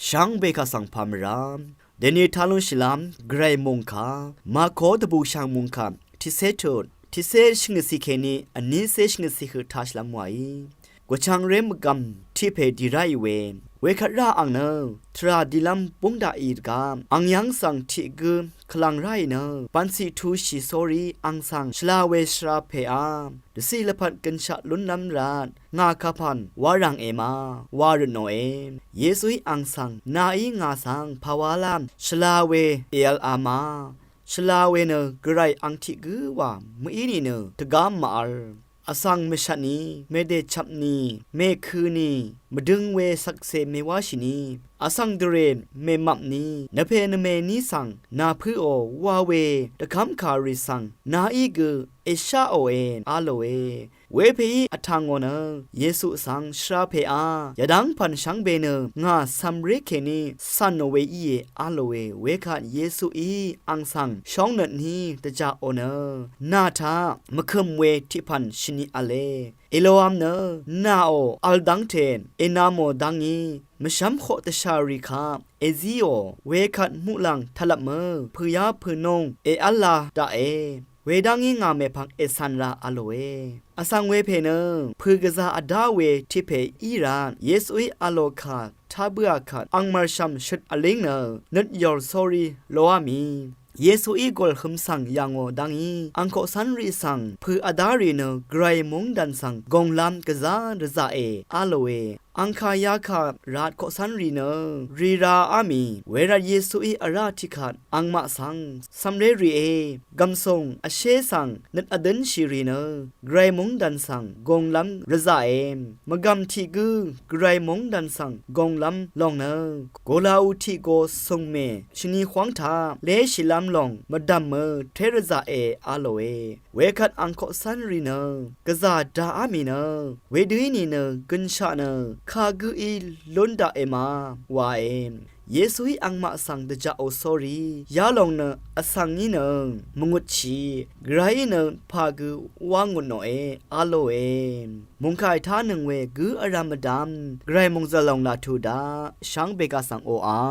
ช่างเบคาสังพามรามเดนีทาลุชิลามไกรมงคามาโคตบูช่างมงคาทิเซโตทิเซชิงสิเคนีอันนี้เซชิงสิคือทัชลามไว้กวช่างเรมกำที่เพดีไรเวคัดราอังเนอทราดิลัมปุงดาอีดกามอังยังสังทิกุคลังไรเนอปันสีทูชิโซรีอังสังชลาเวชราเพอามดสีละพัดกันชะลุนน้ำรานงาคาพันวารังเอมาวารโนเอมเยซุยอังสังนาอีงาสังภาวาลามชลาเวเอลอามาชลาเวเนกไรอังทิกุวามมือนีเนตกามมาอลอสังเมชันีเมเดชับนีเมคือนีมดึงเวสักเซเมวาชินีอสังเดเรนเมมับนีนเพนเมนีสังนาพือโอวาเวตะคัมคาริสังนาอีกเอชาโอเอนอาโลเอเวเพอีอทังโอเนเยซูสังชราเพอายะดังพันชังเบเนงาซัมเรเคนีซันโนเวอีอาโลเวเวคาเยซูอีอังสังช่องเนนีตะจาโอเนนาทามะคึมเวทิพันชินีอาเลเอโลอัมเนนาโออัลดังเทนเอนาโมดังอีมชัมโคตชาริคาเอซิโอเวคัดมุลังทลับเมพืยาพืนงเออัลลาดาเอเวดังงี้งาเมพังเอซันราอโลเออสังเวเพเนพือกษาอดาเวทิเพอีรานเยซุยอโลคาทาเบือคัดอังมาชัมชุดอลิงเนนึดยอร์ซอรีโลอามีเยซูอีกอลคำสั่งยังโอดังอีอังโคสันรีสังพืออดารีเนไกรมงดันสังกงลามกษาดซาเออาโลเออังคายาคาราดโคสันรีเนรีราอามีเวราเยซูอีอาราธิคัดอังมาสังซัมเรรีเอกัมซงอเชสังนัดอดันชีรีเนไกรมงดันสังกงลำรซาเอมมะกัมทีกูไกรมงดันสังกงลำลองเนโกลาอุทีโกซงเมชนีขวางทาเลชิลำลองมาดัมเมเทรซาเออาโลเอเวคัดอังโคสันรีเนกษาดาอามีเนเวดุยนีเนกุนชาเนคากูอีลุนดาเอมาวาเอมเยซูอังมาสังเดจาโอซอรียาลงเนอสังนีเนมงุชีไกรเนพากูวางุนโนเออาโลเอมุงคายท่าหนึ่งเวกูอารามดัมไกรมงจะลงลาทูดาช่างเบกาสังโออา